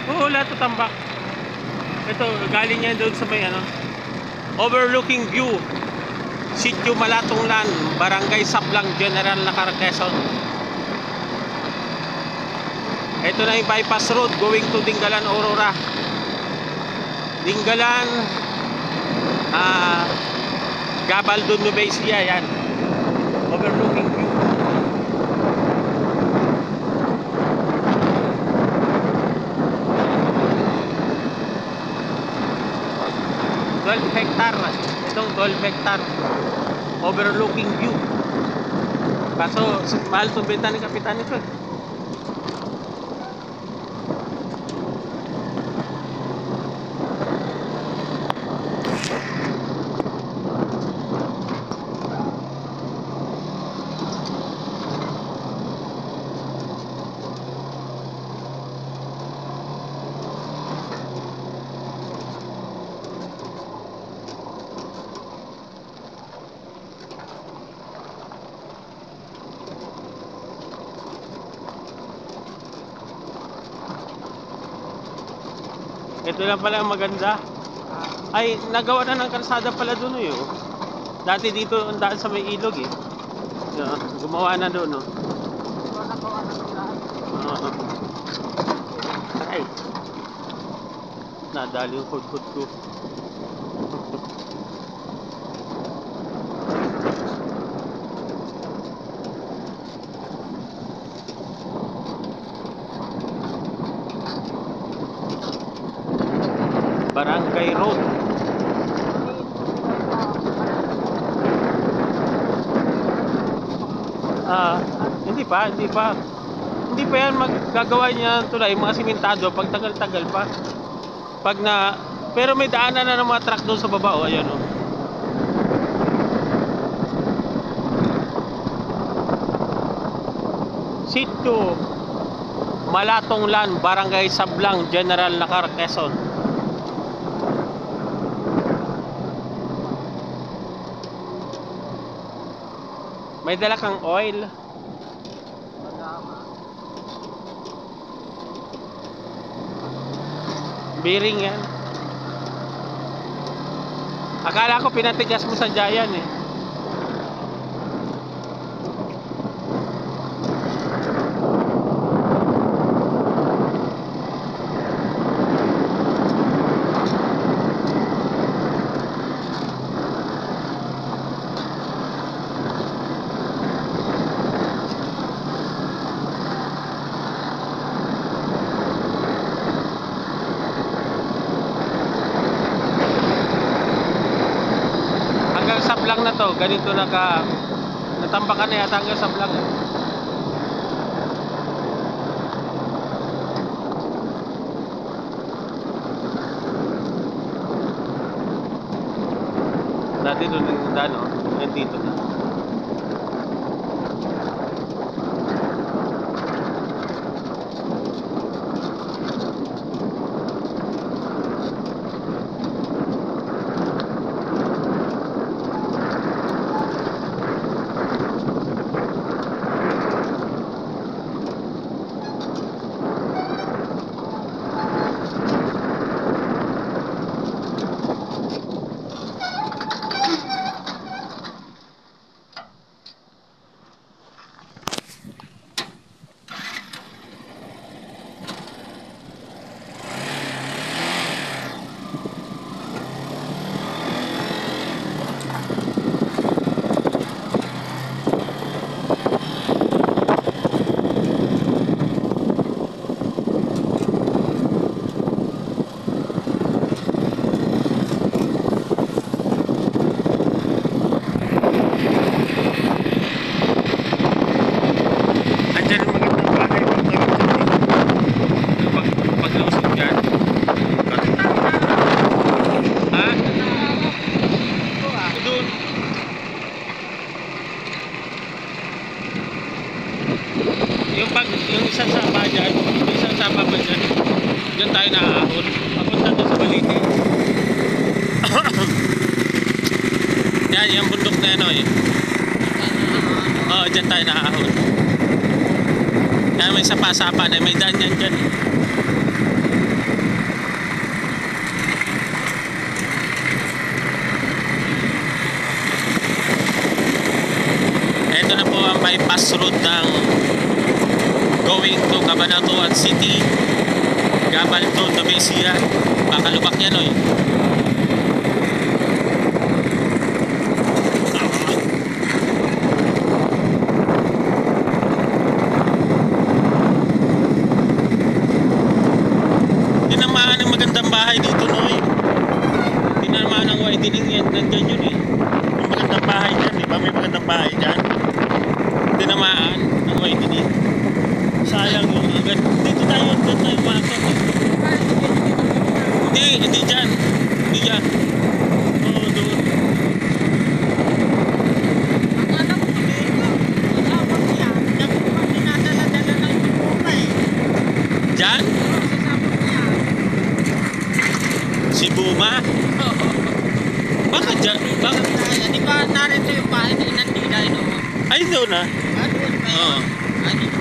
Oo, lahat to tambak. Ito, galing yan doon sa may ano, overlooking view. Sitio Malatonglan, Barangay Sablang, General Lacar, Quezon. Ito na yung bypass road going to Dingalan, Aurora. Dingalan, Gabaldon, Nueva Ecija, yan. Overlooking view. Itong 12 hectare overlooking view. Kaso mahal itong benta ni kapitan ito eh. Ito lang pala ang maganda. Ay, nagawa na ng kalsada pala doon eh. Oh. Dati dito ang daan sa may ilog eh. Gumawa na doon oh. Ay. Nadali yung hud-hud ko. Barangay Road. Hindi pa yan maggagawa niya tulay, mga simentado pag tagal-tagal pa. Pero may daanan na ng mga truck doon sa baba oh, ayan oh. Sitio Malatonglan, Barangay Sablang, General Lacar, Quezon. May dala kang oil. Bearing yan. Akala ko pinatigas mo sa Giant eh. Sablang na to, ganito natambakan na yata hanggang Sablang. Dati doon yung daan oh, yan dito na. Yung isang sapa dyan, yung isang sapa pa dyan, dyan tayo naaahon papunta doon sa Balite. Yan, yung bundok na yan o eh. Oo, dyan tayo naaahon. Kaya may sapa-sapa na, may daan yan dyan eh. bypass road ng going to Cabanatuan City, Gabal to Nuecia. Baka lubak yan, oy. Tinamaan ng magandang bahay dito, noy. Tinamaan ng widening yan. Nandyan yun, eh. Yung magandang bahay dyan, di ba? May magandang bahay dyan. Tinamaan ng widening. Sayang yung agad. Dito tayo makakot. Hindi dyan. Hindi dyan. Oo, doon. Ang alam ko dito, kasama niya, diyan ko pa dinadala-dala ng buka eh. Dyan? Kasama niya. Si Buma? Oo. Bakit dyan? Bakit? Di ba narito yung bahay ni Inandiday noon? Ay, doon na. Doon ba Oo. yun? Ay, dito.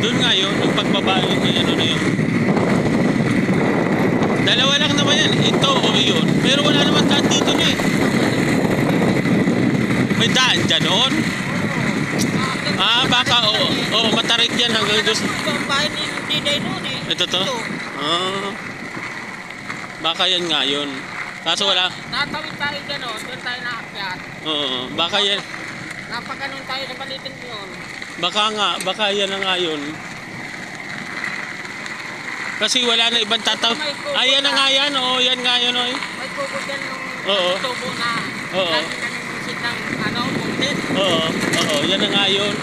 Doon nga yun. Yung pagbaba yun. May ano na yun. Dalawa lang naman yan. Ito o yun. Pero wala naman daan dito na eh. May daan dyan noon? Ah, baka oo. Oo, matarik yan hanggang doon. Ang bahay ni Inandiday noon eh. Ito to? Ah. Baka yan nga yun. Kaso wala. Natawid tayo dyan o, doon tayo naakyat. Oo. Baka yan. Napaganon tayo sa balitin yun. Baka yan na nga yun. Kasi wala na ibang tataw. Ay, yan na nga yan. Oo, yan nga yun. Oy. May kubo dyan nung Oo. tubo na Oo. lagi na namisit ng buntit. Oo. Oo, yan na nga yun.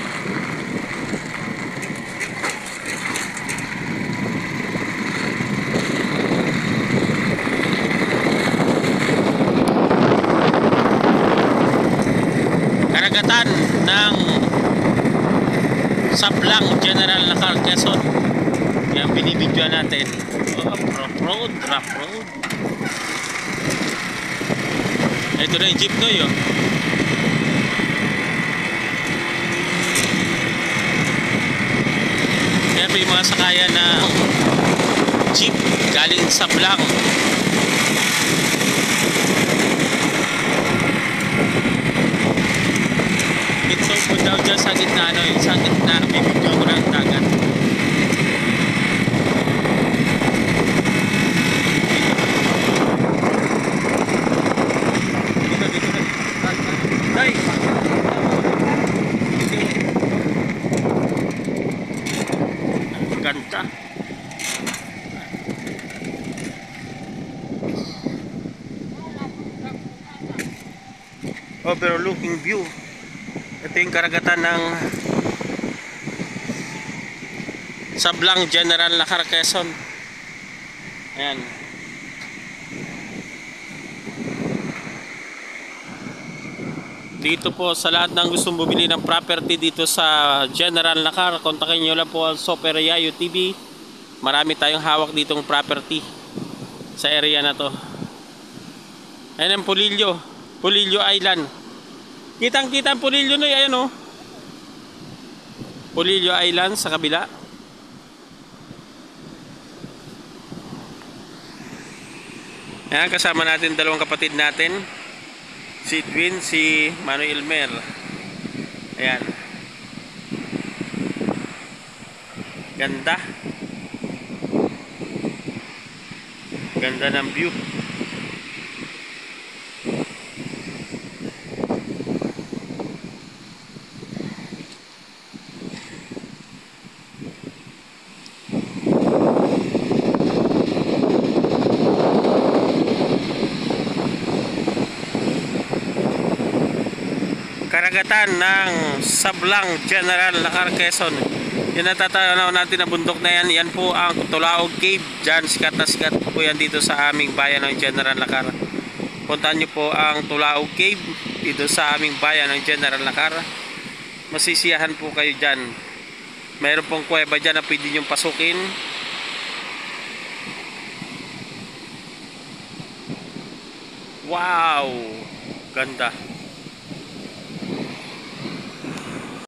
Karagatan ng Sablang General Lacar, Quezon. Yan binibidyoan natin. Oh, rough road. Ito na yung jeep no yun. Yan po yung mga sakayan ng jeep galing Sablang. Ito po daw dyan sa gitna, ano, sa gitna, bibigyan ko ng dagat. Dito ka. Day! Ganda. Overlooking view. Ito yung karagatan ng Sablang General Lacar, Quezon. Ayan. Dito po sa lahat ng gustong bumili ng property dito sa General Lacar, kontakin nyo lang po ang Super Yayo TV. Marami tayong hawak ditong property sa area na to. Ayan ang Pulillo Island. Kitang-kita ang Pulillo na yun, ayan o. Pulillo Island sa kabila. Ayan, kasama natin dalawang kapatid natin. Si Edwin, si Manuel Mer. Ayan. Ganda. Ganda ng view. Karagatan ng Sablang General Lacar, Quezon. Yan natatanaw natin na bundok na yan. Yan po ang Tulaog Cave. Diyan sikat na sikat po yan dito sa aming bayan ng General Lacar. Puntahan nyo po ang Tulaog Cave dito sa aming bayan ng General Lacar. Masisiyahan po kayo dyan. Mayroon pong kuweba dyan na pwede nyo pasukin. Wow! Ganda.